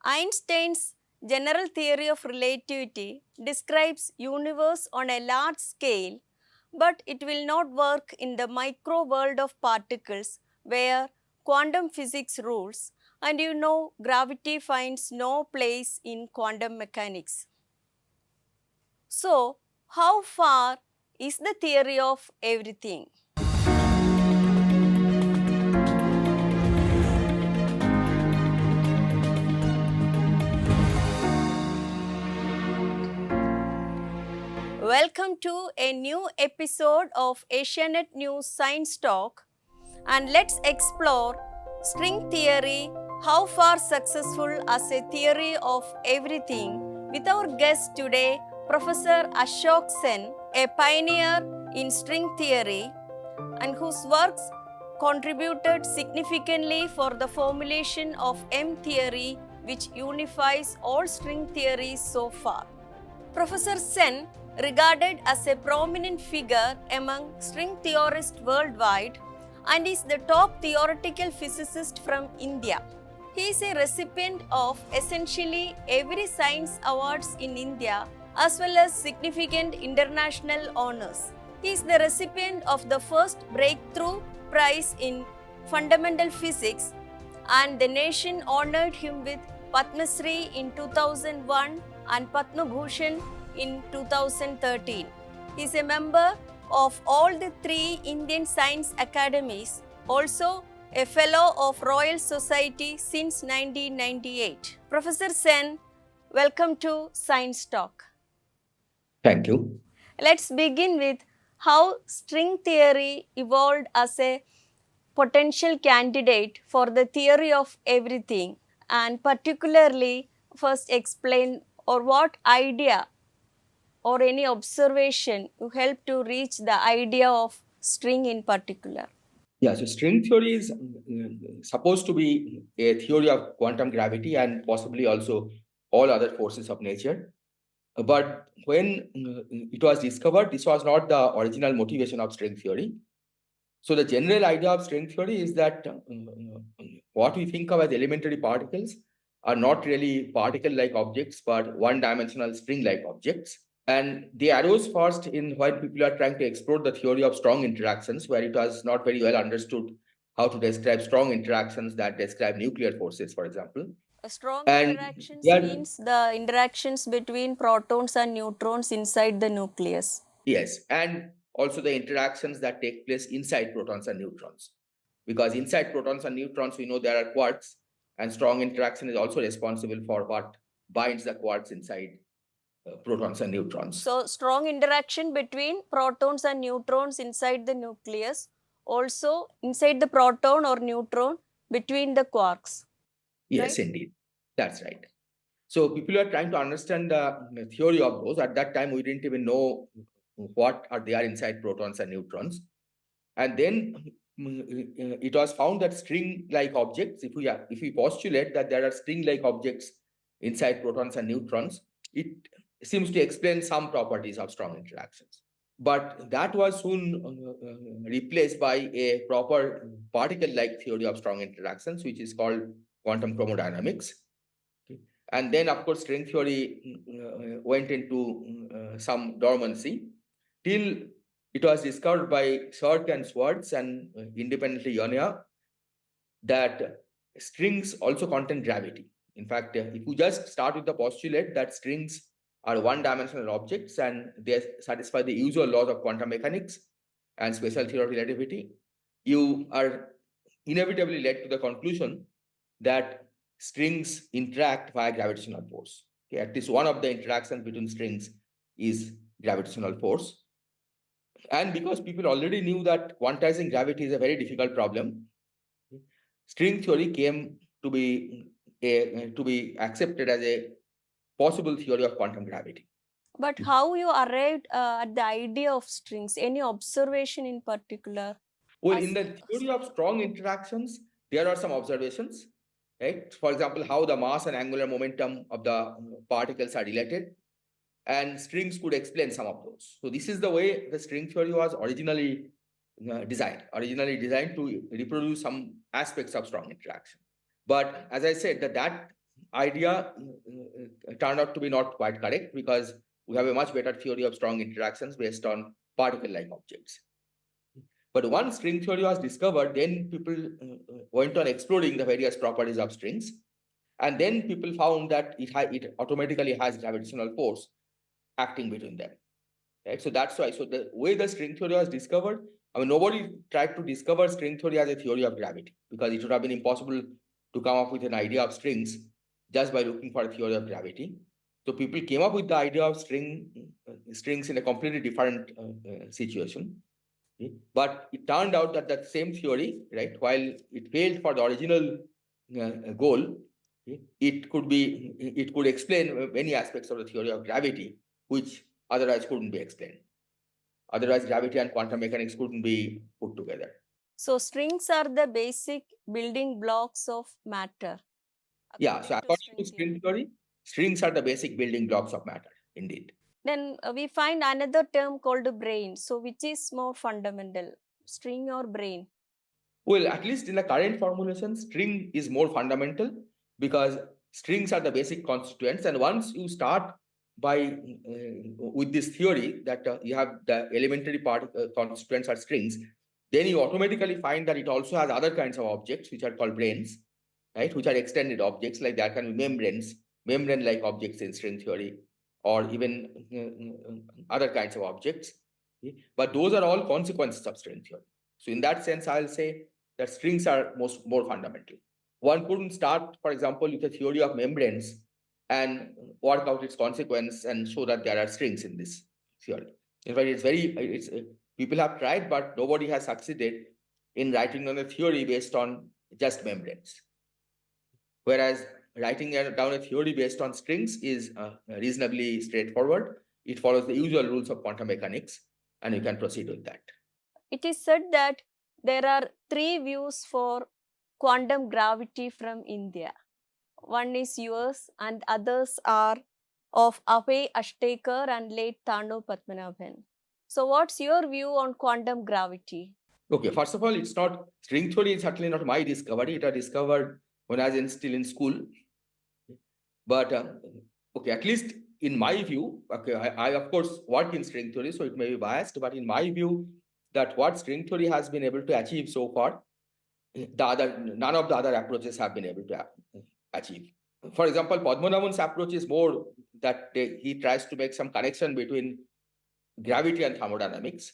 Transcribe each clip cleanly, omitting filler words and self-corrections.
Einstein's general theory of relativity describes universe on a large scale, but it will not work in the micro world of particles where quantum physics rules, and gravity finds no place in quantum mechanics. So, how far is the theory of everything? Welcome to a new episode of Asianet News Science Talk, and let's explore string theory, how far successful as a theory of everything, with our guest today, Professor Ashok Sen, a pioneer in string theory and whose works contributed significantly for the formulation of M theory, which unifies all string theories so far. Professor Sen, regarded as a prominent figure among string theorists worldwide, and is the top theoretical physicist from India. He is a recipient of essentially every science awards in India as well as significant international honors. He is the recipient of the first Breakthrough Prize in Fundamental Physics, and the nation honored him with Padma Shri in 2001 and Padma Bhushan in 2013. He is a member of all the three Indian Science Academies, also a fellow of Royal Society since 1998. Professor Sen, welcome to Science Talk. Thank you. Let's begin with how string theory evolved as a potential candidate for the theory of everything, and particularly first explain or what idea or any observation you help to reach the idea of string in particular. Yeah, so string theory is supposed to be a theory of quantum gravity and possibly also all other forces of nature. But when it was discovered, this was not the original motivation of string theory. So the general idea of string theory is that what we think of as elementary particles are not really particle-like objects, but one-dimensional string-like objects. And they arose first in when people are trying to explore the theory of strong interactions, where it was not very well understood how to describe strong interactions that describe nuclear forces, for example. Strong And interactions yeah, means the interactions between protons and neutrons inside the nucleus. yes, and also the interactions that take place inside protons and neutrons. Because inside protons and neutrons, we know there are quarks, and strong interaction is also responsible for what binds the quarks inside protons and neutrons. So, strong interaction between protons and neutrons inside the nucleus, also inside the proton or neutron between the quarks. Yes, Right? indeed. That's right. So people are trying to understand the theory of those. At that time, we didn't even know what are there inside protons and neutrons. And then it was found that string-like objects, if we postulate that there are string-like objects inside protons and neutrons, it seems to explain some properties of strong interactions. But that was soon replaced by a proper particle-like theory of strong interactions, which is called quantum chromodynamics. Okay. And then, of course, string theory went into some dormancy till it was discovered by Shirk and Schwartz and independently Yonia that strings also contain gravity. In fact, if you just start with the postulate that strings are one-dimensional objects and they satisfy the usual laws of quantum mechanics and special theory of relativity, you are inevitably led to the conclusion that strings interact via gravitational force. Okay, at least one of the interactions between strings is gravitational force. And because people already knew that quantizing gravity is a very difficult problem, string theory came to be accepted as a possible theory of quantum gravity. But how you arrived at the idea of strings? Any observation in particular? Well, in As the theory of strong interactions, there are some observations, right? For example, how the mass and angular momentum of the particles are related, and strings could explain some of those. So this is the way the string theory was originally designed to reproduce some aspects of strong interaction. But as I said, that idea turned out to be not quite correct, because we have a much better theory of strong interactions based on particle-like objects. But once string theory was discovered, then people went on exploring the various properties of strings. And then people found that it automatically has gravitational force acting between them. Right? So that's why. So the way the string theory was discovered, I mean, nobody tried to discover string theory as a theory of gravity, because it would have been impossible to come up with an idea of strings just by looking for a theory of gravity. So people came up with the idea of strings in a completely different situation. But it turned out that that same theory, right, while it failed for the original goal, it could explain many aspects of the theory of gravity, which otherwise couldn't be explained. Otherwise, gravity and quantum mechanics couldn't be put together. So strings are the basic building blocks of matter. Yeah, so according to string string theory, strings are the basic building blocks of matter, indeed. Then we find another term called brain. So which is more fundamental, string or brain? Well, at least in the current formulation, string is more fundamental, because strings are the basic constituents. And once you start by with this theory that you have the elementary constituents are strings, then you automatically find that it also has other kinds of objects which are called brains, right? Which are extended objects, like there can be membranes, membrane-like objects in string theory, or even other kinds of objects. Okay? But those are all consequences of string theory. So in that sense, I'll say that strings are more fundamental. One couldn't start, for example, with a theory of membranes and work out its consequence and show that there are strings in this theory. In fact, people have tried, but nobody has succeeded in writing down a theory based on just membranes. Whereas writing down a theory based on strings is reasonably straightforward. It follows the usual rules of quantum mechanics, and you can proceed with that. It is said that there are three views for quantum gravity from India. One is yours, and others are of Abhay Ashtekar and late Thanu Padmanabhan. So, what's your view on quantum gravity? Okay, first of all, it's not string theory is certainly not my discovery. It was discovered when I was still in school. But okay, at least in my view, okay, I of course work in string theory, so it may be biased, but in my view, that what string theory has been able to achieve so far, none of the other approaches have been able to achieve. For example, Padmanabhan's approach is more that he tries to make some connection between gravity and thermodynamics.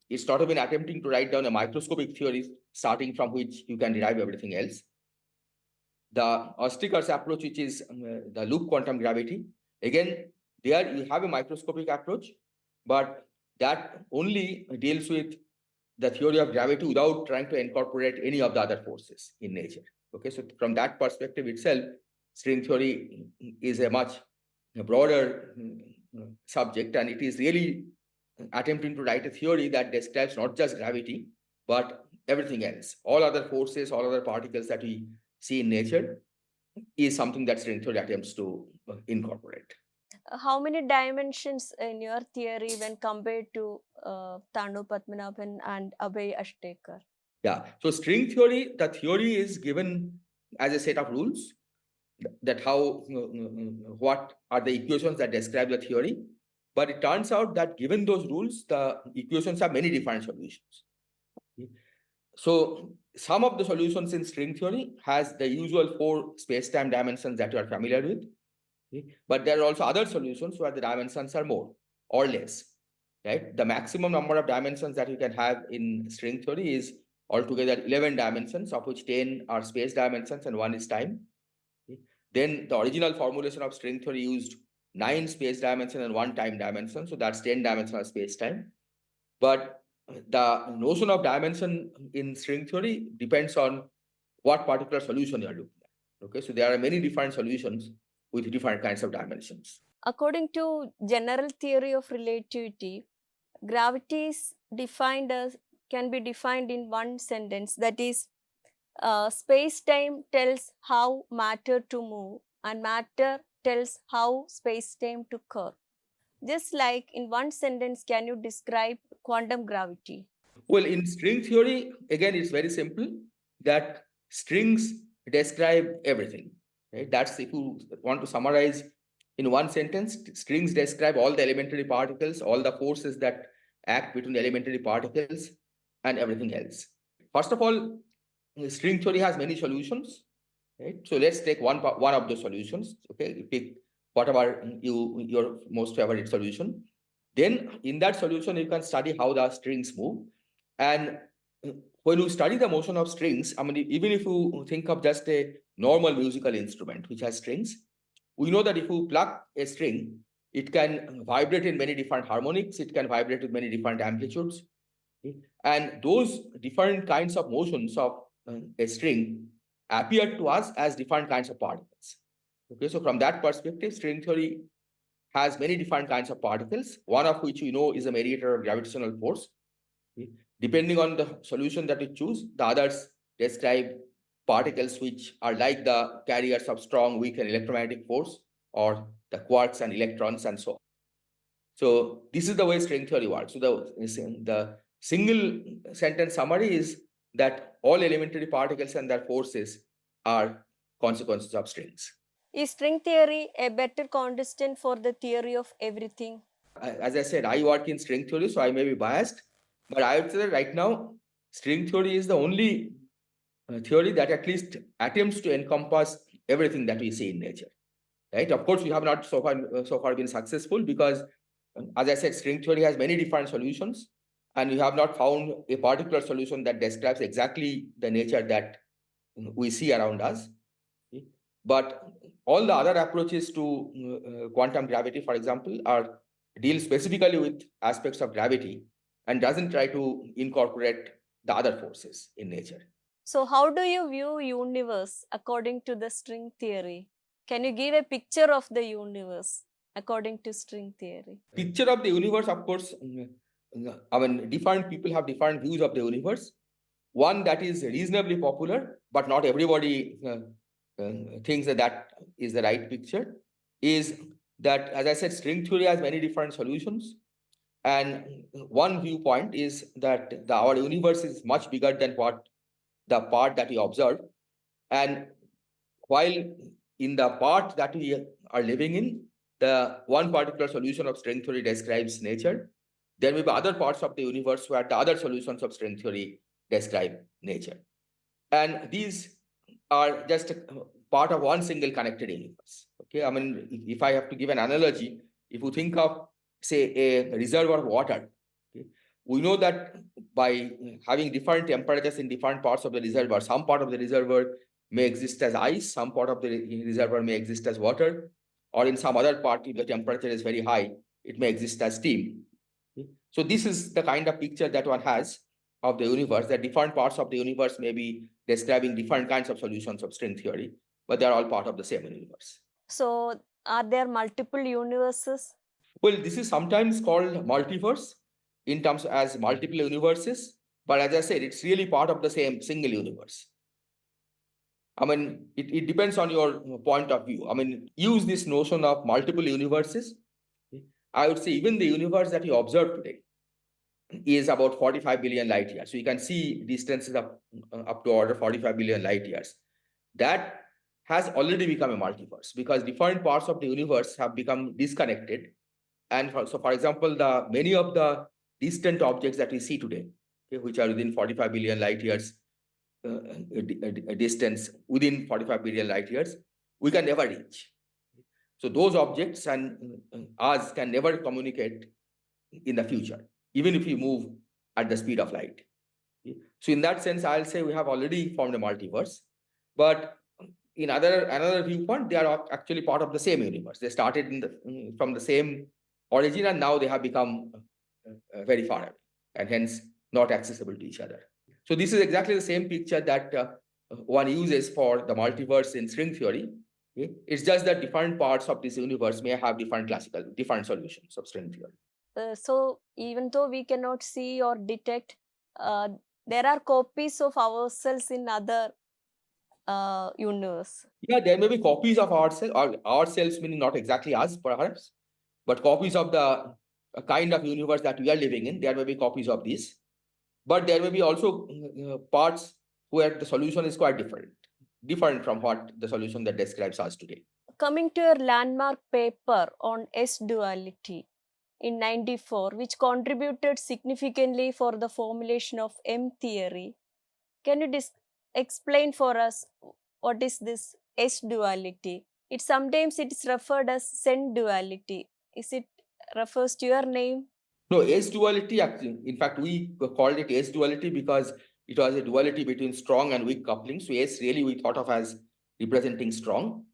It's sort of been attempting to write down a microscopic theory starting from which you can derive everything else. The Oesterrecher's approach, which is the loop quantum gravity, again, there you have a microscopic approach, but that only deals with the theory of gravity without trying to incorporate any of the other forces in nature. Okay, so from that perspective itself, string theory is a much broader subject, and it is really attempting to write a theory that describes not just gravity, but everything else. All other forces, all other particles that we see in nature is something that string theory attempts to incorporate. How many dimensions in your theory when compared to Thanu Padmanabhan and Abhay Ashtekar? Yeah, so string theory, the theory is given as a set of rules that what are the equations that describe the theory. But it turns out that given those rules, the equations have many different solutions. So some of the solutions in string theory has the usual 4 space-time dimensions that you are familiar with. But there are also other solutions where the dimensions are more or less. Right? The maximum number of dimensions that you can have in string theory is altogether 11 dimensions, of which 10 are space dimensions and 1 is time. Then the original formulation of string theory used 9 space dimensions and 1 time dimension. So that's 10 dimensional space time. But the notion of dimension in string theory depends on what particular solution you are looking at. Okay, so there are many different solutions with different kinds of dimensions. According to general theory of relativity, gravity is can be defined in one sentence, that is, space-time tells how matter to move and matter tells how space-time to curve. Just like in one sentence, can you describe quantum gravity? Well, in string theory, again, it's very simple that strings describe everything. Right? That's if you want to summarize in one sentence, strings describe all the elementary particles, all the forces that act between the elementary particles and everything else. First of all, string theory has many solutions, right? So let's take one of the solutions. Okay, you pick whatever your most favorite solution. Then in that solution, you can study how the strings move. And when you study the motion of strings, I mean, even if you think of just a normal musical instrument which has strings, we know that if you pluck a string, it can vibrate in many different harmonics, it can vibrate with many different amplitudes. Okay? And those different kinds of motions of a string appear to us as different kinds of particles. Okay, so from that perspective, string theory has many different kinds of particles, one of which we know is a mediator of gravitational force. Okay? Depending on the solution that you choose, the others describe particles which are like the carriers of strong, weak, and electromagnetic force, or the quarks and electrons, and so on. So this is the way string theory works. So the single sentence summary is that all elementary particles and their forces are consequences of strings. Is string theory a better constant for the theory of everything? As I said, I work in string theory, so I may be biased, but I would say that right now, string theory is the only theory that at least attempts to encompass everything that we see in nature. Right? Of course, we have not so far been successful because, as I said, string theory has many different solutions, and we have not found a particular solution that describes exactly the nature that we see around us. Okay? But all the other approaches to quantum gravity, for example, are deal specifically with aspects of gravity and doesn't try to incorporate the other forces in nature. So how do you view universe according to the string theory? Can you give a picture of the universe according to string theory? Picture of the universe, of course, I mean, different people have different views of the universe. One that is reasonably popular, but not everybody thinks that that is the right picture, is that, as I said, string theory has many different solutions. And one viewpoint is that our universe is much bigger than what the part that we observe. And while in the part that we are living in, the one particular solution of string theory describes nature, there may be other parts of the universe where the other solutions of string theory describe nature. And these are just a part of one single connected universe. Okay, I mean, if I have to give an analogy, if you think of, say, a reservoir of water, okay, we know that by having different temperatures in different parts of the reservoir, some part of the reservoir may exist as ice, some part of the reservoir may exist as water, or in some other part, if the temperature is very high, it may exist as steam. Okay? So this is the kind of picture that one has of the universe, that different parts of the universe may be describing different kinds of solutions of string theory, but they're all part of the same universe. So are there multiple universes? Well, this is sometimes called multiverse in terms as multiple universes, but as I said, it's really part of the same single universe. I mean, it depends on your point of view. I mean, use this notion of multiple universes. I would say even the universe that you observe today is about 45 billion light years. So you can see distances up to order 45 billion light years. That has already become a multiverse because different parts of the universe have become disconnected. And for example, the many of the distant objects that we see today, okay, which are within 45 billion light years distance, within 45 billion light years, we can never reach. So those objects and us can never communicate in the future, even if we move at the speed of light. So in that sense, I'll say we have already formed a multiverse. But in another viewpoint, they are actually part of the same universe. They started from the same origin, and now they have become very far away, and hence not accessible to each other. So this is exactly the same picture that one uses for the multiverse in string theory. Okay? It's just that different parts of this universe may have different solutions of string theory. So even though we cannot see or detect, there are copies of ourselves in other universe. Yeah, there may be copies of ourselves, or ourselves meaning not exactly us, perhaps, but copies of the kind of universe that we are living in. There may be copies of this, but there may be also parts where the solution is quite different. different from what the solution that describes us today. Coming to your landmark paper on S-duality in 94, which contributed significantly for the formulation of M theory, can you explain for us what is this S-duality? Sometimes it is referred as Sen duality. Is it refers to your name? No, S duality, actually, in fact, we called it S duality because it was a duality between strong and weak coupling. So S really we thought of as representing strong.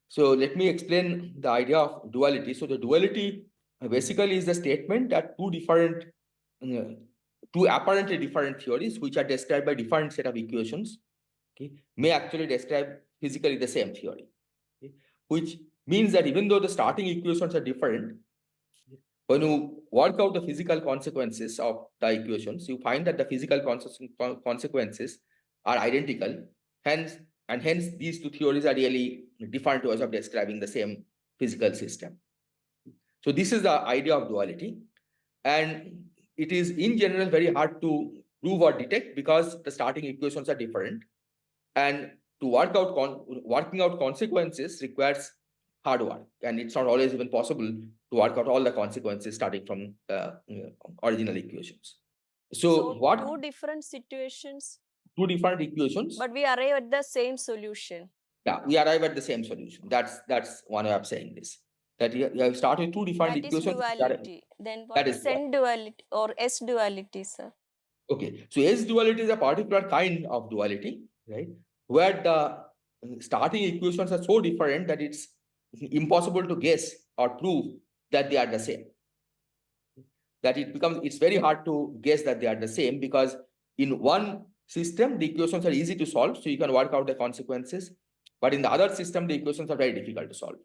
So let me explain the idea of duality. So the duality basically is the statement that two apparently different theories, which are described by different set of equations, okay, may actually describe physically the same theory, okay, which means that even though the starting equations are different, when you work out the physical consequences of the equations, you find that the physical consequences are identical. Hence, these two theories are really different ways of describing the same physical system. So this is the idea of duality, and it is in general very hard to prove or detect because the starting equations are different, and to working out consequences requires hard work, and it's not always even possible to work out all the consequences starting from original equations. So what two different situations, two different equations, but we arrive at the same solution. yeah, we arrive at the same solution. That's one way of saying this. That you start with two different That is equations. duality. Then what That is is Sen duality or S duality, sir? okay. So S duality is a particular kind of duality, right? Where the starting equations are so different that it's impossible to guess or prove that they are the same. That it's very hard to guess that they are the same because in one system the equations are easy to solve, so you can work out the consequences. But in the other system, the equations are very difficult to solve.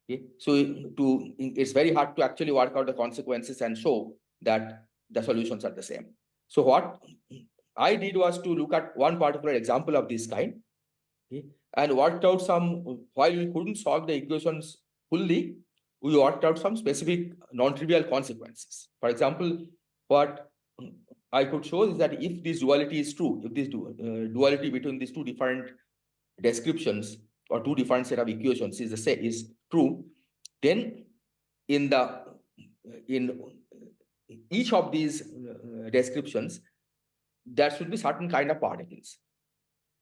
Okay, so it's very hard to actually work out the consequences and show that the solutions are the same. So what I did was to look at one particular example of this kind, okay, and worked out while we couldn't solve the equations fully, we worked out some specific non-trivial consequences. For example, what I could show is that if this duality is true, if this duality between these two different descriptions or two different set of equations is true, then in each of these descriptions, there should be certain kind of particles,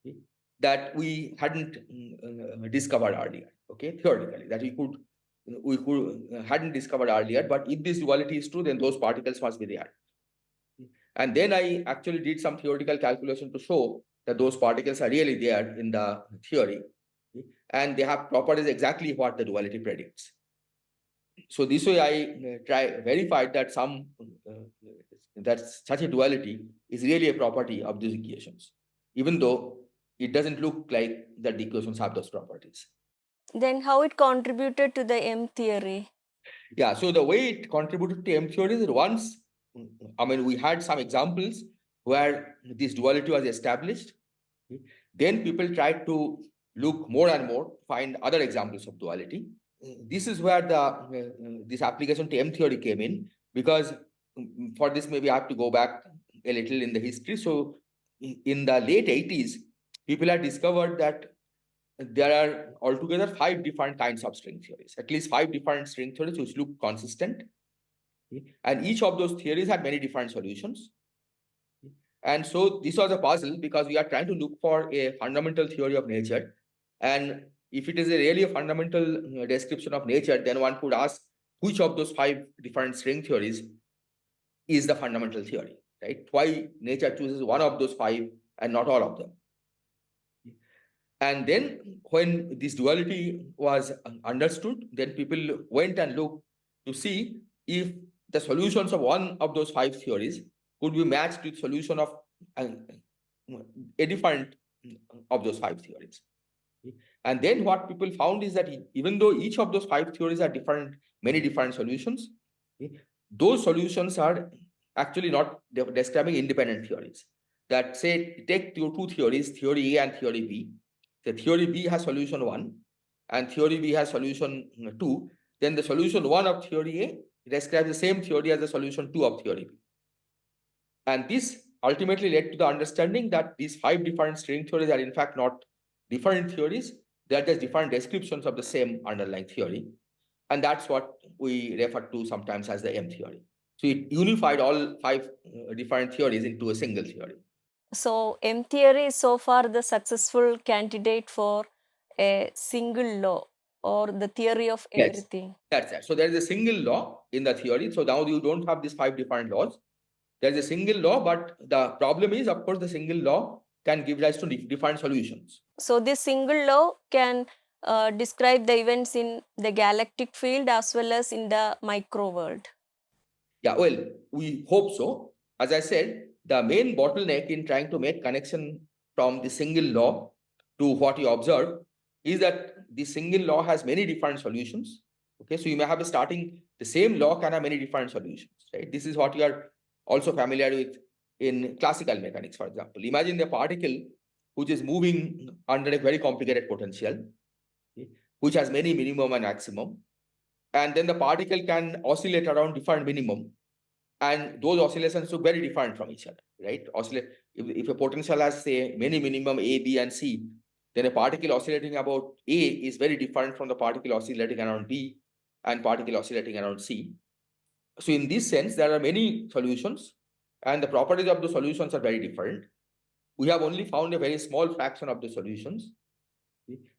okay, that we hadn't discovered earlier. Okay, theoretically, that we hadn't discovered earlier. But if this duality is true, then those particles must be there. And then I actually did some theoretical calculation to show that those particles are really there in the theory, okay, and they have properties exactly what the duality predicts. So this way I verified that that such a duality is really a property of these equations, even though it doesn't look like that the equations have those properties. Then how it contributed to the M theory? Yeah, so the way it contributed to M theory is once, I mean, we had some examples where this duality was established. Okay. Then people tried to look more and more, find other examples of duality. This is where this application to M theory came in, because for this maybe I have to go back a little in the history. So in the late 80s, people had discovered that there are altogether 5 different kinds of string theories, at least 5 different string theories which look consistent. Okay. And each of those theories had many different solutions. Okay. And so this was a puzzle because we are trying to look for a fundamental theory of nature. And if it is really a fundamental description of nature, then one could ask which of those 5 different string theories is the fundamental theory, right? Why nature chooses one of those 5 and not all of them. And then when this duality was understood, then people went and looked to see if the solutions of one of those 5 theories could be matched with solution of a different of those 5 theories. And then what people found is that even though each of those 5 theories are different, many different solutions, those solutions are actually not describing independent theories. That say, take your 2 theories, theory A and theory B. The theory B has solution 1 and theory B has solution 2. Then the solution 1 of theory A describes the same theory as the solution 2 of theory B. And this ultimately led to the understanding that these 5 different string theories are in fact not different theories, they are just different descriptions of the same underlying theory. And that's what we refer to sometimes as the M theory. So it unified all 5 different theories into a single theory. So M theory is so far the successful candidate for a single law or the theory of Yes. everything. That's it. So there is a single law in the theory. So now you don't have these 5 different laws. There is a single law, but the problem is, of course, the single law can give rise to different solutions. So this single law can describe the events in the galactic field as well as in the micro world. Yeah, well, we hope so. As I said, the main bottleneck in trying to make connection from the single law to what you observe is that the single law has many different solutions. Okay, so you may have a starting, the same law can have many different solutions, right? This is what you are also familiar with in classical mechanics, for example. Imagine the particle which is moving under a very complicated potential, okay, which has many minimum and maximum. And then the particle can oscillate around different minimum. And those oscillations look very different from each other, right? If a potential has, say, many minimum A, B, and C, then a particle oscillating about A is very different from the particle oscillating around B and particle oscillating around C. So in this sense, there are many solutions, and the properties of the solutions are very different. We have only found a very small fraction of the solutions.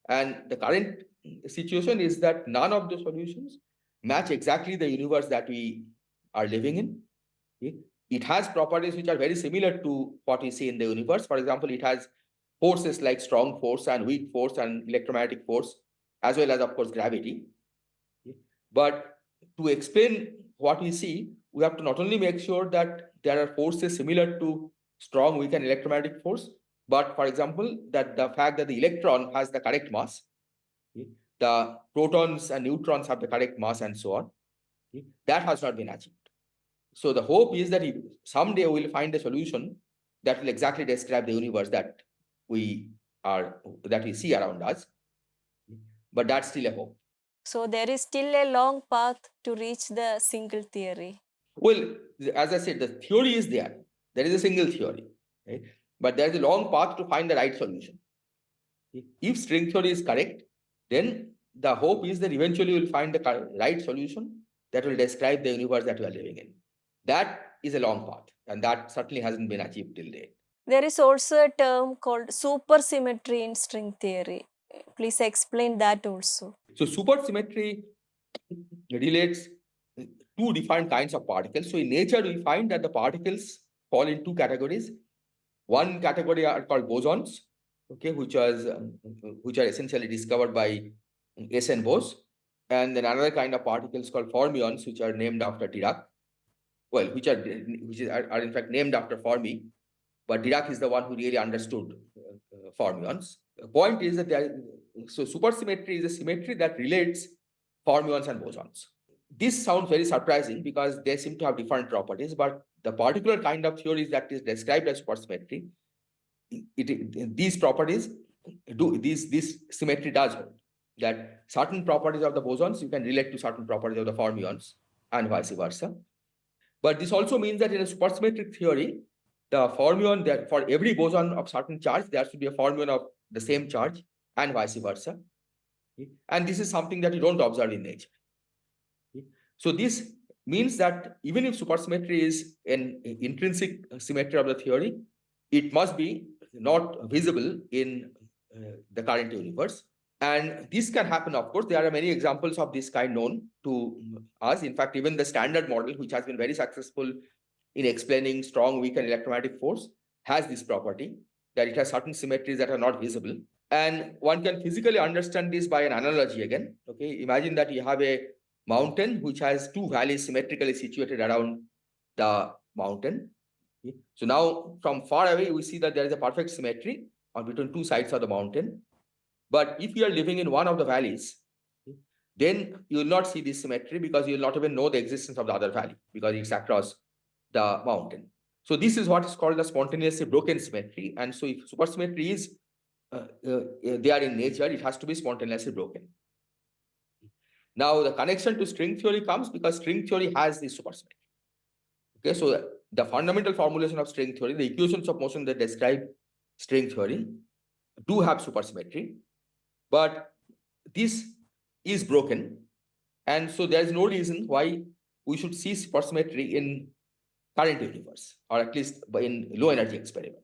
And the current situation is that none of the solutions match exactly the universe that we are living in. It has properties which are very similar to what we see in the universe. For example, it has forces like strong force and weak force and electromagnetic force, as well as, of course, gravity. But to explain what we see, we have to not only make sure that there are forces similar to strong, weak, and electromagnetic force, but, for example, that the fact that the electron has the correct mass, the protons and neutrons have the correct mass, and so on, that has not been achieved. So the hope is that someday we'll find a solution that will exactly describe the universe that we see around us. But that's still a hope. So there is still a long path to reach the single theory. Well, as I said, the theory is there. There is a single theory, right? But there is a long path to find the right solution. If string theory is correct, then the hope is that eventually we'll find the right solution that will describe the universe that we are living in. That is a long path, and that certainly hasn't been achieved till date. There is also a term called supersymmetry in string theory. Please explain that also. So supersymmetry relates two different kinds of particles. So in nature, we find that the particles fall in two categories. One category are called bosons, okay, which are essentially discovered by S.N. Bose, and then another kind of particles called fermions, which are named after Dirac. Well, which are in fact named after Fermi, but Dirac is the one who really understood fermions. The point is that so supersymmetry is a symmetry that relates fermions and bosons. This sounds very surprising because they seem to have different properties, but the particular kind of theories that is described as supersymmetry, these properties this symmetry does hold. That certain properties of the bosons you can relate to certain properties of the fermions and vice versa. But this also means that in a supersymmetric theory, the fermion that for every boson of certain charge, there should be a fermion of the same charge and vice versa. And this is something that you don't observe in nature. So this means that even if supersymmetry is an intrinsic symmetry of the theory, it must be not visible in the current universe. And this can happen, of course. There are many examples of this kind known to us. In fact, even the standard model, which has been very successful in explaining strong, weak, and electromagnetic force, has this property that it has certain symmetries that are not visible. And one can physically understand this by an analogy again. Okay, imagine that you have a mountain which has two valleys symmetrically situated around the mountain. Okay? So now from far away, we see that there is a perfect symmetry between two sides of the mountain. But if you are living in one of the valleys, then you will not see this symmetry because you will not even know the existence of the other valley because it's across the mountain. So this is what is called the spontaneously broken symmetry. And so if supersymmetry is there in nature, it has to be spontaneously broken. Now the connection to string theory comes because string theory has this supersymmetry. Okay, so the fundamental formulation of string theory, the equations of motion that describe string theory do have supersymmetry, but this is broken. And so there is no reason why we should see supersymmetry in current universe, or at least in low energy experiment.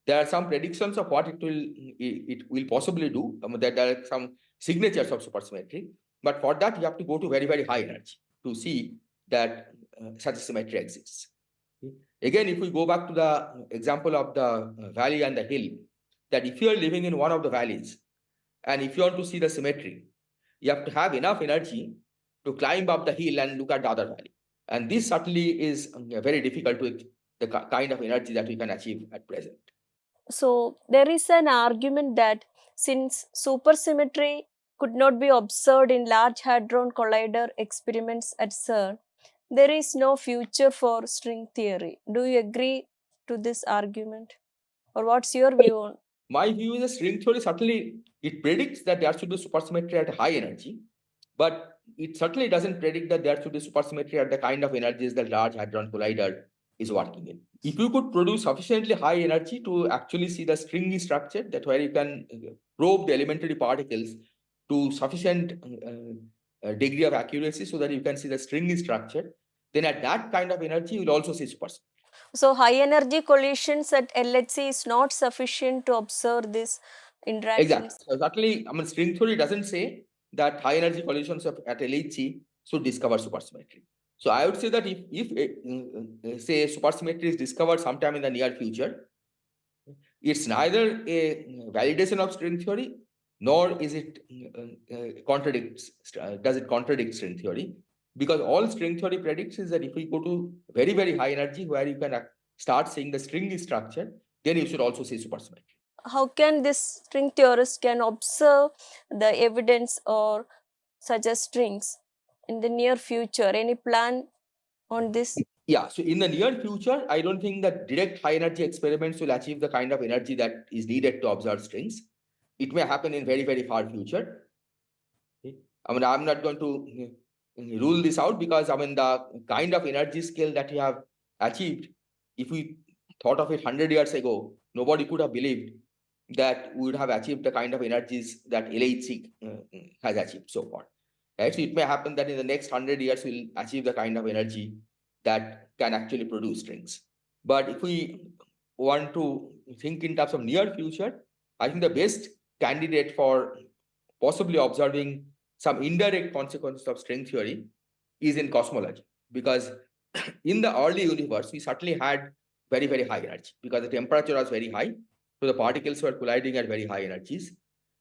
There are some predictions of what it will possibly do. There are some signatures of supersymmetry, but for that you have to go to very, very high energy to see that such a symmetry exists. Again, if we go back to the example of the valley and the hill, that if you are living in one of the valleys, and if you want to see the symmetry, you have to have enough energy to climb up the hill and look at the other valley. And this certainly is very difficult with the kind of energy that we can achieve at present. So there is an argument that since supersymmetry could not be observed in Large Hadron Collider experiments at CERN, there is no future for string theory. Do you agree to this argument? Or what's your view on? My view is that string theory certainly it predicts that there should be supersymmetry at high energy, but it certainly doesn't predict that there should be supersymmetry at the kind of energies that Large Hadron Collider is working in. If you could produce sufficiently high energy to actually see the stringy structure, that where you can probe the elementary particles to sufficient degree of accuracy so that you can see the stringy structure, then at that kind of energy, you will also see supersymmetry. So high energy collisions at LHC is not sufficient to observe this interactions. Exactly. So certainly, string theory doesn't say that high energy collisions at LHC should discover supersymmetry. So I would say that if say supersymmetry is discovered sometime in the near future, it's neither a validation of string theory nor is it does it contradict string theory, because all string theory predicts is that if we go to very, very high energy where you can start seeing the stringy structure, then you should also see supersymmetry. How can this string theorist can observe the evidence or suggest strings in the near future? Any plan on this? Yeah, so in the near future, I don't think that direct high energy experiments will achieve the kind of energy that is needed to observe strings. It may happen in very, very far future. I'm not going to rule this out, because the kind of energy scale that you have achieved, if we thought of it 100 years ago, nobody could have believed that we would have achieved the kind of energies that LHC has achieved so far. Right? So it may happen that in the next 100 years, we'll achieve the kind of energy that can actually produce strings. But if we want to think in terms of near future, I think the best candidate for possibly observing some indirect consequences of string theory is in cosmology, because in the early universe, we certainly had very, very high energy because the temperature was very high. So the particles were colliding at very high energies.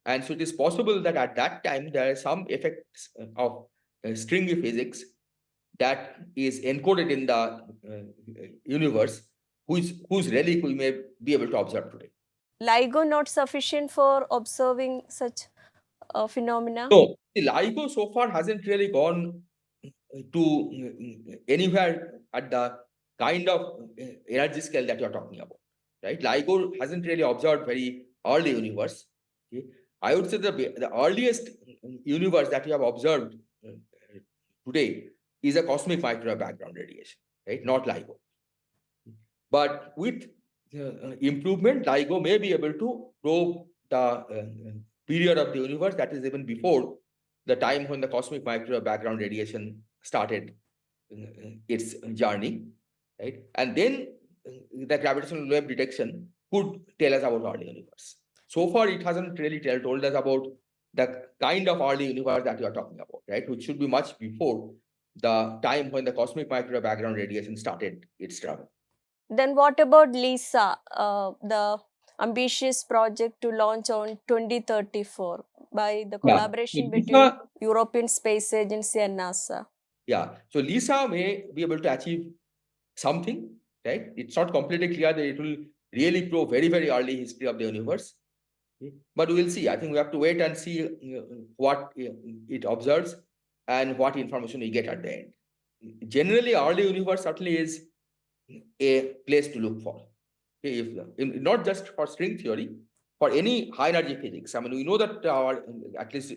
And so it is possible that at that time, there are some effects of stringy physics that is encoded in the universe, whose relic we may be able to observe today. LIGO not sufficient for observing such phenomena? No, the LIGO so far hasn't really gone to anywhere at the kind of energy scale that you're talking about, right? LIGO hasn't really observed very early universe. Okay? I would say the earliest universe that we have observed today is a cosmic microwave background radiation, right? Not LIGO. But with improvement, LIGO may be able to probe the period of the universe that is even before the time when the cosmic microwave background radiation started its journey, right? And then the gravitational wave detection could tell us about early universe. So far, it hasn't really told us about the kind of early universe that you are talking about, right? Which should be much before the time when the cosmic microwave background radiation started its travel. Then what about LISA, the ambitious project to launch on 2034 by the collaboration between European Space Agency and NASA? Yeah, so LISA may be able to achieve something, right? It's not completely clear that it will really probe very, very early history of the universe. But we will see. I think we have to wait and see what it observes and what information we get at the end. Generally, early universe certainly is a place to look for. If not just for string theory, for any high energy physics. We know that at least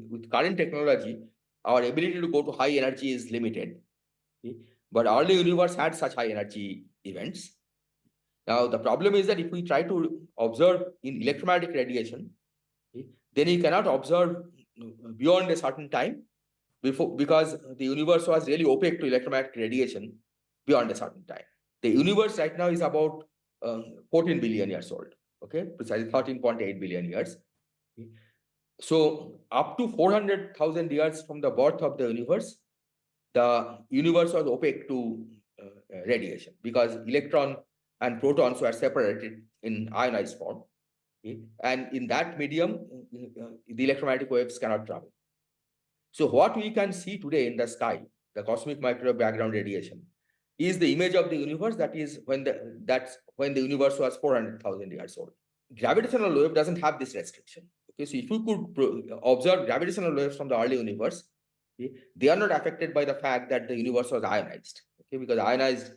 with current technology, our ability to go to high energy is limited. Okay? But early universe had such high energy events. Now the problem is that if we try to observe in electromagnetic radiation, okay, then you cannot observe beyond a certain time because the universe was really opaque to electromagnetic radiation beyond a certain time. The universe right now is about 14 billion years old, okay, precisely 13.8 billion years. So up to 400,000 years from the birth of the universe was opaque to radiation because electron and protons were separated in ionized form. Okay? And in that medium, the electromagnetic waves cannot travel. So what we can see today in the sky, the cosmic microwave background radiation, is the image of the universe that is that's when the universe was 400,000 years old. Gravitational wave doesn't have this restriction. Okay, so if you could observe gravitational waves from the early universe, okay, they are not affected by the fact that the universe was ionized. Okay, because ionized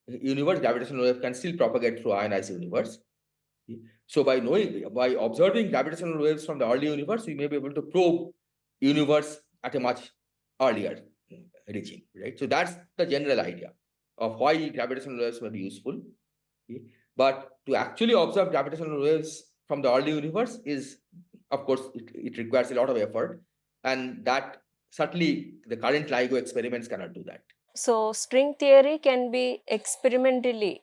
universe, gravitational wave can still propagate through ionized universe. Okay? So by observing gravitational waves from the early universe, we may be able to probe universe at a much earlier reaching, right? So that's the general idea of why gravitational waves may be useful. Okay? But to actually observe gravitational waves from the early universe is, of course, it requires a lot of effort, and that certainly the current LIGO experiments cannot do that. So string theory can be experimentally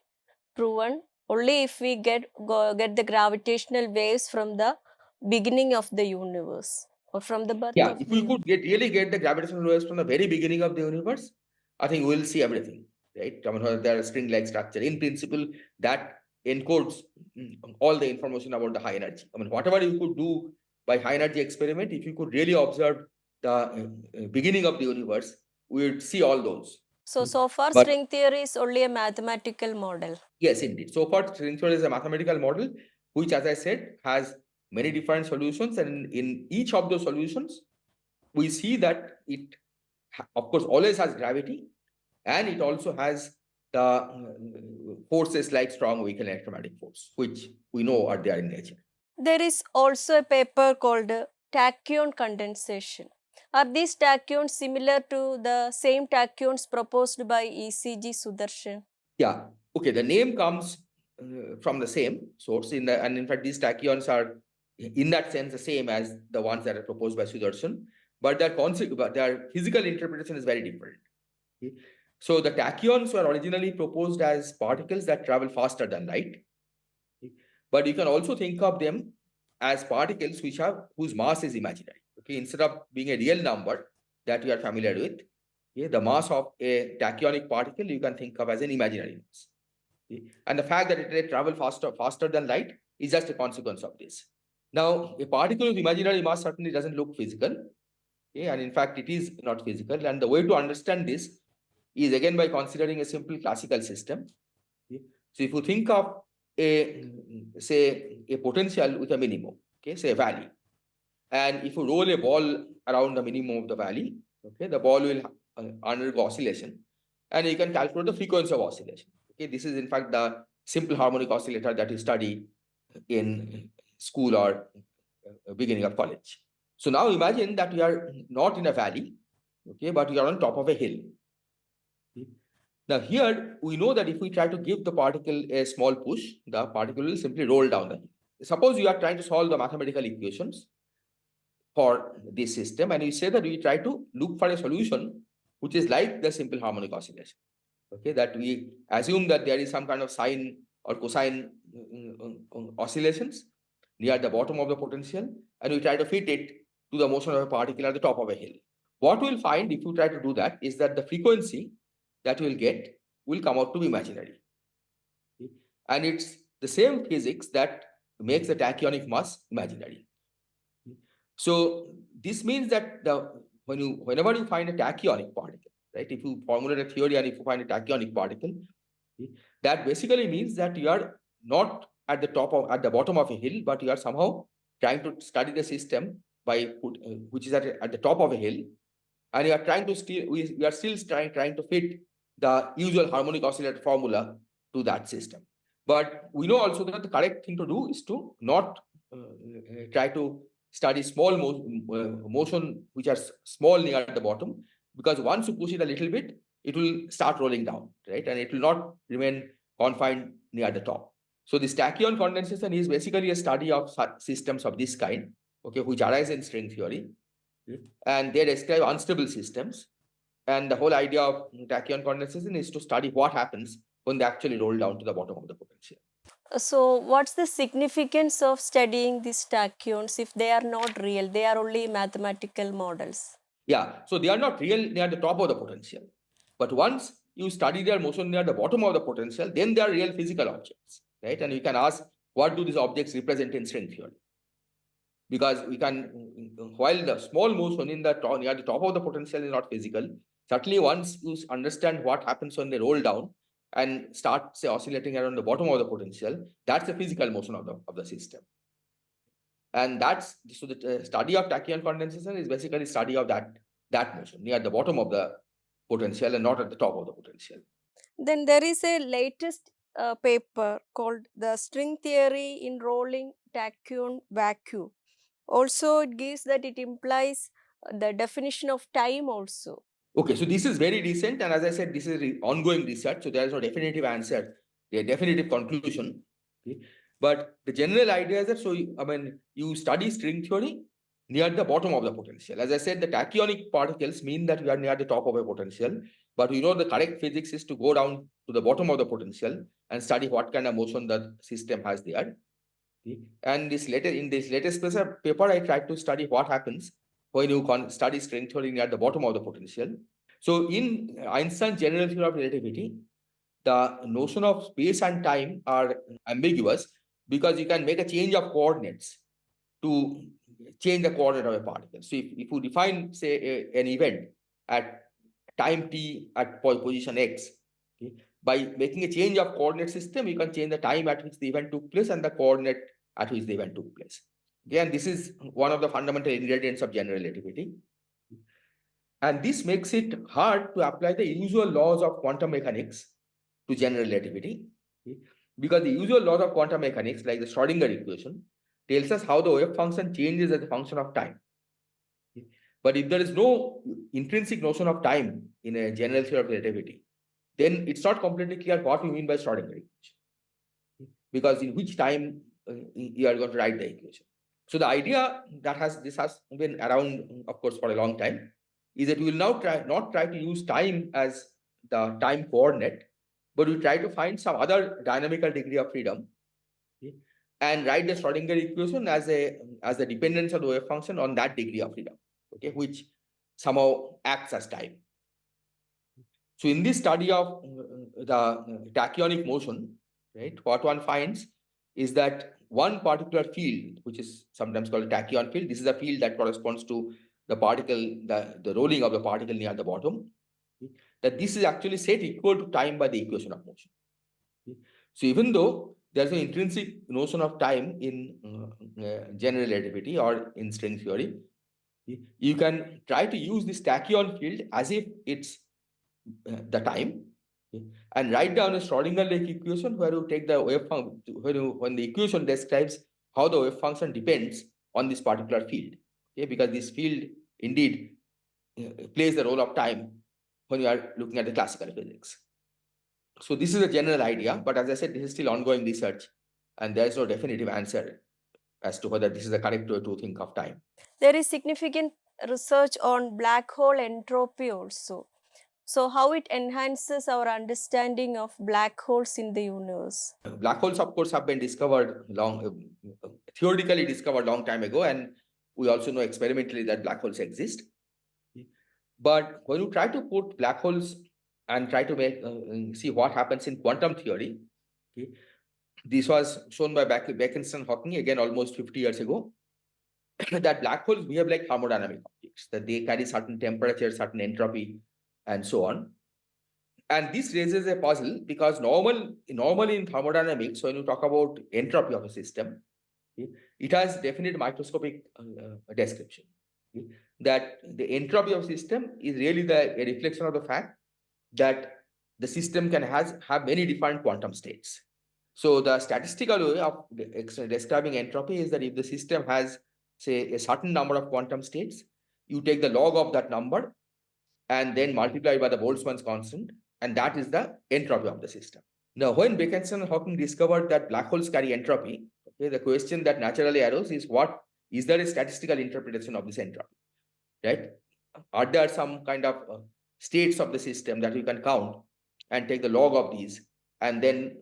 proven only if we get the gravitational waves from the beginning of the universe or from the birth Yeah, of if the we could really get the gravitational waves from the very beginning of the universe, I think we'll see everything, right? I mean, there are string-like structure. In principle, that encodes all the information about the high energy. I mean, whatever you could do by high energy experiment, if you could really observe the beginning of the universe, we would see all those. So far But string theory is only a mathematical model. yes, indeed. So far, string theory is a mathematical model, which, as I said, has many different solutions, and in each of those solutions, we see that it, of course, always has gravity, and it also has the forces like strong, weak, and electromagnetic force, which we know are there in nature. There is also a paper called tachyon condensation. Are these tachyons similar to the same tachyons proposed by ECG Sudarshan? Yeah. Okay. The name comes from the same source, and in fact, these tachyons are, in that sense, the same as the ones that are proposed by Sudarshan, but their physical interpretation is very different. Okay? So the tachyons were originally proposed as particles that travel faster than light, okay? But you can also think of them as particles whose mass is imaginary. Okay, instead of being a real number that you are familiar with, okay, the mass of a tachyonic particle you can think of as an imaginary mass. Okay? And the fact that it travel faster than light is just a consequence of this. Now, a particle with imaginary mass certainly doesn't look physical, okay? And in fact, it is not physical. And the way to understand this is again by considering a simple classical system. Okay? So if you think of a potential with a minimum, okay, say a valley, and if you roll a ball around the minimum of the valley, okay, the ball will undergo oscillation, and you can calculate the frequency of oscillation. Okay, this is in fact the simple harmonic oscillator that you study in school or beginning of college. So now imagine that you are not in a valley, okay, but you are on top of a hill. Okay? Now here we know that if we try to give the particle a small push, the particle will simply roll down the hill. Suppose you are trying to solve the mathematical equations for this system, and we say that we try to look for a solution which is like the simple harmonic oscillation. Okay, that we assume that there is some kind of sine or cosine oscillations near the bottom of the potential, and we try to fit it to the motion of a particle at the top of a hill. What we'll find if you try to do that is that the frequency that we'll get will come out to be imaginary. Okay? And it's the same physics that makes the tachyonic mass imaginary. Okay? So this means that whenever you find a tachyonic particle, right? If you formulate a theory and if you find a tachyonic particle, okay, that basically means that you are not at the bottom of a hill, but you are somehow trying to study the system which is at the top of a hill, and you are trying to we are still trying to fit the usual harmonic oscillator formula to that system. But we know also that the correct thing to do is to not try to study small motion which are small near the bottom, because once you push it a little bit, it will start rolling down, right? And it will not remain confined near the top. So this tachyon condensation is basically a study of systems of this kind, okay, which arise in string theory, and they describe unstable systems. And the whole idea of tachyon condensation is to study what happens when they actually roll down to the bottom of the potential. So, what's the significance of studying these tachyons if they are not real? They are only mathematical models. Yeah, so they are not real near the top of the potential. But once you study their motion near the bottom of the potential, then they are real physical objects, right? And you can ask, what do these objects represent in string theory? Because we can, while the small motion in the top, near the top of the potential is not physical, certainly once you understand what happens when they roll down and start, say, oscillating around the bottom of the potential, that's the physical motion of the system. And that's, so the study of tachyon condensation is basically study of that motion near the bottom of the potential and not at the top of the potential. Then there is a latest paper called The String Theory in Rolling Tachyon Vacuum. Also, it gives that it implies the definition of time also. Okay, so this is very recent, and as I said, this is ongoing research, so there is no definitive answer, a definitive conclusion. Okay? But the general idea is that, so you study string theory near the bottom of the potential. As I said, the tachyonic particles mean that we are near the top of a potential, but we know the correct physics is to go down to the bottom of the potential and study what kind of motion the system has there. Okay? And in this latest paper, I tried to study what happens when you study string theory near the bottom of the potential. So in Einstein's general theory of relativity, the notion of space and time are ambiguous because you can make a change of coordinates to change the coordinate of a particle. So if you define, say, an event at time t at position x, okay, by making a change of coordinate system, you can change the time at which the event took place and the coordinate at which the event took place. Again, this is one of the fundamental ingredients of general relativity. And this makes it hard to apply the usual laws of quantum mechanics to general relativity, okay, because the usual laws of quantum mechanics, like the Schrodinger equation, tells us how the wave function changes as a function of time. Okay. But if there is no intrinsic notion of time in a general theory of relativity, then it's not completely clear what we mean by Schrodinger equation, okay, because in which time you are going to write the equation. So the idea that this has been around, of course, for a long time, is that we will now not try to use time as the time coordinate, but we try to find some other dynamical degree of freedom, okay, and write the Schrodinger equation as the dependence of the wave function on that degree of freedom, okay, which somehow acts as time. So in this study of the tachyonic motion, right, what one finds is that one particular field, which is sometimes called a tachyon field, this is a field that corresponds to the particle, the rolling of the particle near the bottom, okay, that this is actually set equal to time by the equation of motion. Okay. So even though there's an intrinsic notion of time in general relativity or in string theory, okay, you can try to use this tachyon field as if it's the time, okay, and write down a Schrodinger-like equation where you take the wave function, when the equation describes how the wave function depends on this particular field, okay, because this field indeed plays the role of time when you are looking at the classical physics. So this is a general idea, but as I said, this is still ongoing research, and there is no definitive answer as to whether this is the correct way to think of time. There is significant research on black hole entropy also. So, how it enhances our understanding of black holes in the universe? Black holes, of course, have been discovered theoretically discovered long time ago, and we also know experimentally that black holes exist. But when you try to put black holes and try to see what happens in quantum theory, okay, this was shown by Bekenstein Hawking again almost 50 years ago, that black holes behave like thermodynamic objects, that they carry certain temperature, certain entropy, and so on. And this raises a puzzle because normally in thermodynamics, when you talk about entropy of a system, okay, it has definite microscopic description. Okay, that the entropy of system is really a reflection of the fact that the system can have many different quantum states. So the statistical way of describing entropy is that if the system has, say, a certain number of quantum states, you take the log of that number and then multiplied by the Boltzmann's constant, and that is the entropy of the system. Now, when Bekenson and Hawking discovered that black holes carry entropy, okay, the question that naturally arose is, what is there a statistical interpretation of this entropy, right? Are there some kind of states of the system that you can count and take the log of these and then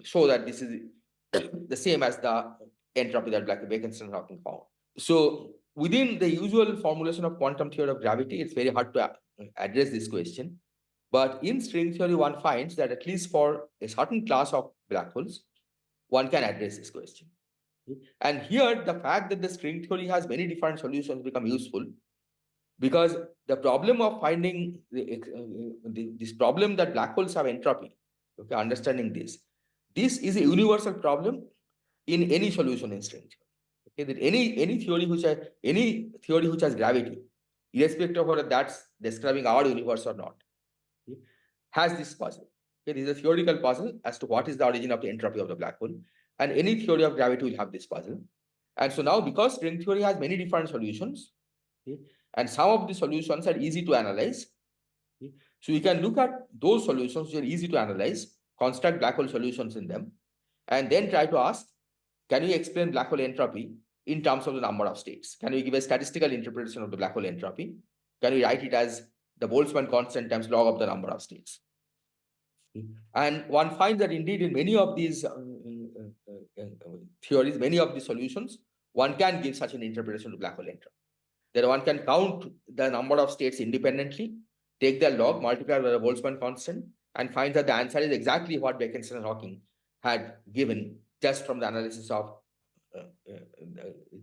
show that this is the same as the entropy that Bekenson and Hawking found? So within the usual formulation of quantum theory of gravity, it's very hard to address this question. But in string theory, one finds that at least for a certain class of black holes, one can address this question. And here, the fact that the string theory has many different solutions become useful, because the problem of finding this problem that black holes have entropy, okay, understanding this is a universal problem in any solution in string theory. Okay, that any theory which has gravity, irrespective of whether that's describing our universe or not, okay, has this puzzle. Okay, this is a theoretical puzzle as to what is the origin of the entropy of the black hole, and any theory of gravity will have this puzzle. And so now, because string theory has many different solutions, okay, and some of the solutions are easy to analyze, okay, so we can look at those solutions which are easy to analyze, construct black hole solutions in them, and then try to ask, can we explain black hole entropy in terms of the number of states? Can we give a statistical interpretation of the black hole entropy? Can we write it as the Boltzmann constant times log of the number of states? And one finds that indeed in many of these theories, many of the solutions, one can give such an interpretation to black hole entropy. That one can count the number of states independently, take their log, multiply by the Boltzmann constant, and find that the answer is exactly what Bekenson and Hawking had given just from the analysis of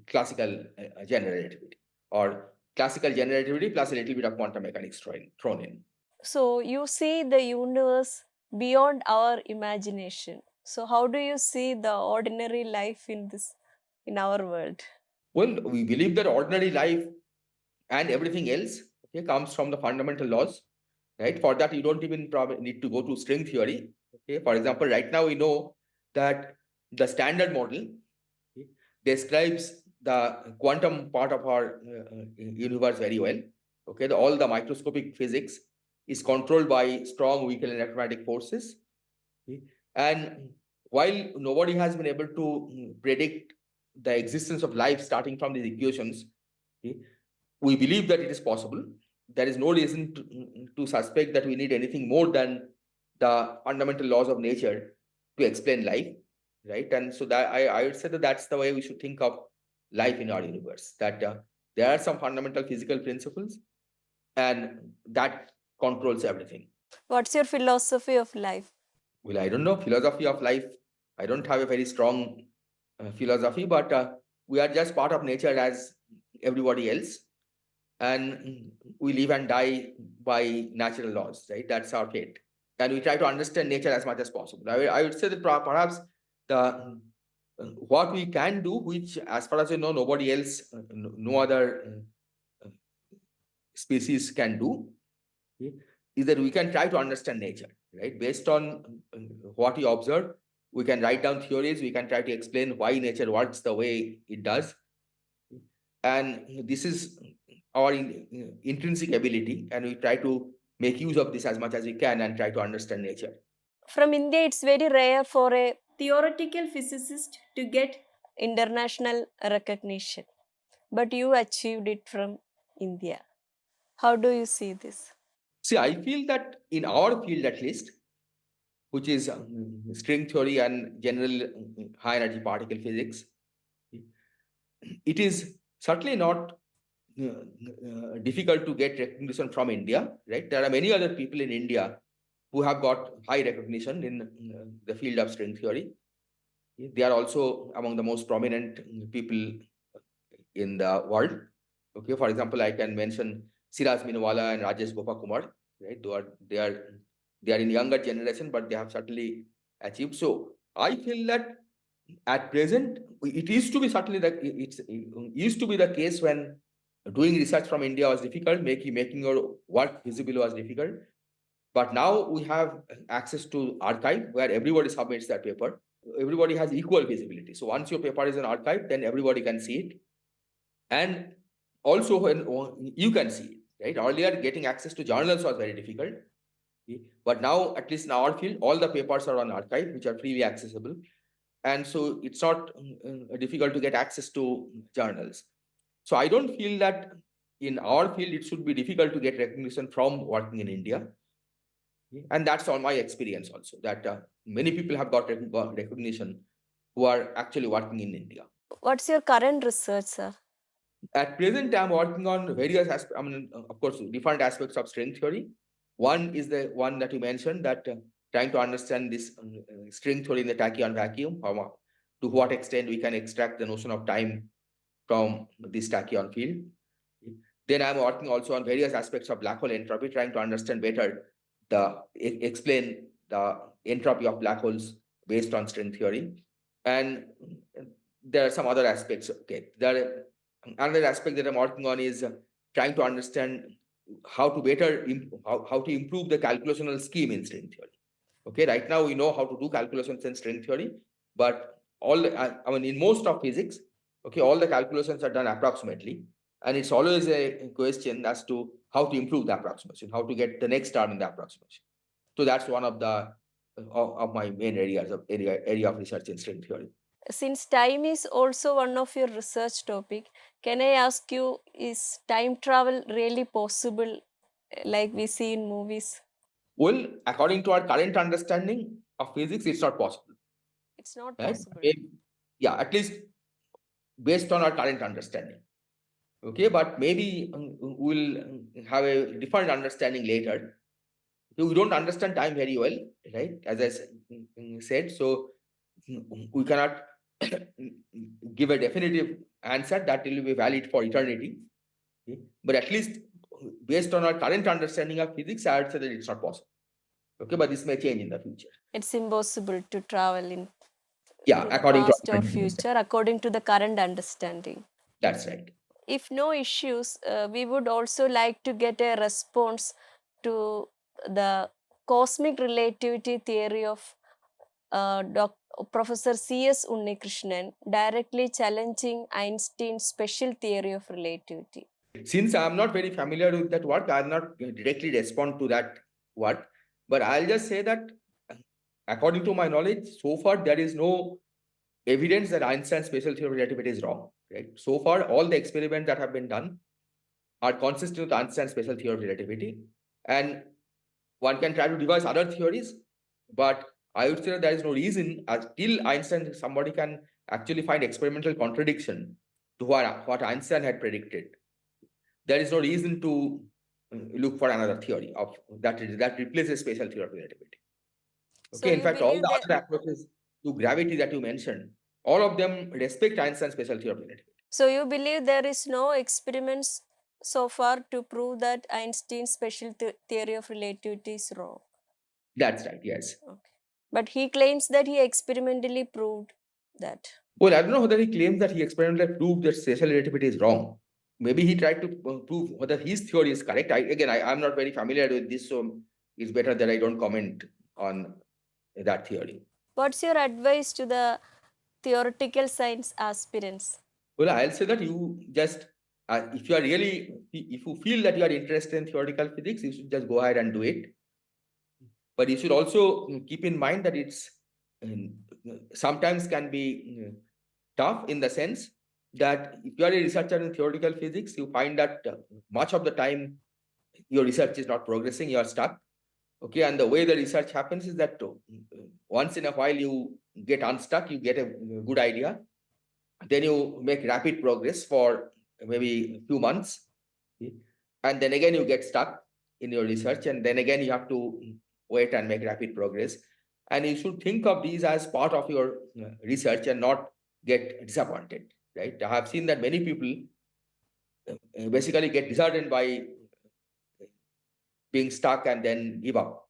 classical general relativity, or classical general relativity plus a little bit of quantum mechanics thrown in. So you see the universe beyond our imagination. So how do you see the ordinary life in our world? Well, we believe that ordinary life and everything else, okay, comes from the fundamental laws, right? For that, you don't even probably need to go to string theory. Okay, for example, right now we know that the standard model, okay, describes the quantum part of our universe very well. Okay, all the microscopic physics is controlled by strong weak electromagnetic forces. Okay? And while nobody has been able to predict the existence of life starting from these equations, okay, we believe that it is possible. There is no reason to suspect that we need anything more than the fundamental laws of nature to explain life, right? And so that I would say that that's the way we should think of life in our universe, that there are some fundamental physical principles and that controls everything. What's your philosophy of life? Well, I don't know, philosophy of life. I don't have a very strong philosophy, but we are just part of nature as everybody else. And we live and die by natural laws, right? That's our fate. And we try to understand nature as much as possible. I would say that perhaps the what we can do, which as far as I know, nobody else, no other species can do, okay, is that we can try to understand nature, right? Based on what we observe, we can write down theories, we can try to explain why nature works the way it does. And this is our intrinsic ability, and we try to make use of this as much as we can and try to understand nature. From India, it's very rare for a theoretical physicist to get international recognition. But you achieved it from India. How do you see this? See, I feel that in our field at least, which is string theory and general high energy particle physics, it is certainly not difficult to get recognition from India, right? There are many other people in India who have got high recognition in the field of string theory. They are also among the most prominent people in the world. Okay, for example, I can mention Siraj Minwala and Rajesh Gopakumar, right? They are in younger generation, but they have certainly achieved. So I feel that at present, it used to be certainly that it used to be the case when doing research from India was difficult, making your work visible was difficult. But now we have access to archive where everybody submits their paper. Everybody has equal visibility. So once your paper is in archive, then everybody can see it. And also when you can see it. right? Earlier, getting access to journals was very difficult. Okay. But now, at least in our field, all the papers are on archive, which are freely accessible. And so it's not difficult to get access to journals. So I don't feel that in our field, it should be difficult to get recognition from working in India. Okay. And that's all my experience also, that many people have got recognition who are actually working in India. What's your current research, sir? At present, I'm working on various aspects, of course, different aspects of string theory. One is the one that you mentioned, that trying to understand this string theory in the tachyon vacuum, to what extent we can extract the notion of time from this tachyon field. Then I'm working also on various aspects of black hole entropy, trying to understand better explain the entropy of black holes based on string theory. And there are some other aspects. Okay, another aspect that I'm working on is trying to understand how to better how to improve the calculational scheme in string theory. Okay, right now we know how to do calculations in string theory, but in most of physics, okay, all the calculations are done approximately, and it's always a question as to how to improve the approximation, how to get the next term in the approximation. So that's one of the of my main areas of area of research in string theory. Since time is also one of your research topic, can I ask you, is time travel really possible like we see in movies? Well, according to our current understanding of physics, it's not possible. It's not Right? possible. Yeah, at least based on our current understanding. Okay, but maybe we'll have a different understanding later. We don't understand time very well, right? As I said, so we cannot give a definitive answer that will be valid for eternity. Okay? But at least based on our current understanding of physics, I would say that it's not possible. Okay, but this may change in the future. It's impossible to travel in Yeah, the according to past or future according to the current understanding. that's right. If no issues, we would also like to get a response to the cosmic relativity theory of Professor C.S. Unnikrishnan, directly challenging Einstein's special theory of relativity. Since I'm not very familiar with that work, I'll not directly respond to that work, but I'll just say that according to my knowledge, so far there is no evidence that Einstein's special theory of relativity is wrong. Right? So far, all the experiments that have been done are consistent with Einstein's special theory of relativity, and one can try to devise other theories, but I would say that there is no reason until Einstein somebody can actually find experimental contradiction to what Einstein had predicted. There is no reason to look for another theory of that replaces special theory of relativity. So Okay, in you fact, all believe the that, other approaches to gravity that you mentioned, all of them respect Einstein's special theory of relativity. so you believe there is no experiments so far to prove that Einstein's special theory of relativity is wrong? That's right, yes. Okay. But he claims that he experimentally proved that. Well, I don't know whether he claims that he experimentally proved that special relativity is wrong. Maybe he tried to prove whether his theory is correct. I'm not very familiar with this, so it's better that I don't comment on that theory. What's your advice to the theoretical science aspirants? Well, I'll say that you just, if you are really, if you feel that you are interested in theoretical physics, you should just go ahead and do it. But you should also keep in mind that it's sometimes can be tough in the sense that if you are a researcher in theoretical physics, you find that much of the time your research is not progressing, you are stuck. Okay, and the way the research happens is that once in a while you get unstuck, you get a good idea, then you make rapid progress for maybe a few months, okay? And then again you get stuck in your research, and then again you have to wait and make rapid progress. And you should think of these as part of your research and not get disappointed, right? I have seen that many people basically get disheartened by being stuck and then give up.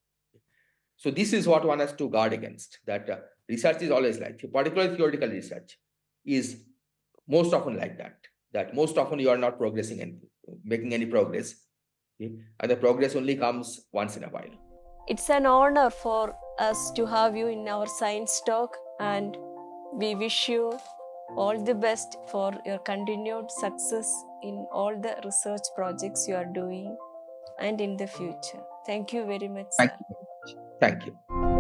So this is what one has to guard against, that research is always like, particularly theoretical research is most often like that most often you are not progressing and making any progress, okay? And the progress only comes once in a while. It's an honor for us to have you in our science talk, and we wish you All the best for your continued success in all the research projects you are doing and in the future. Thank you very much, Thank sir. you very much. Thank you.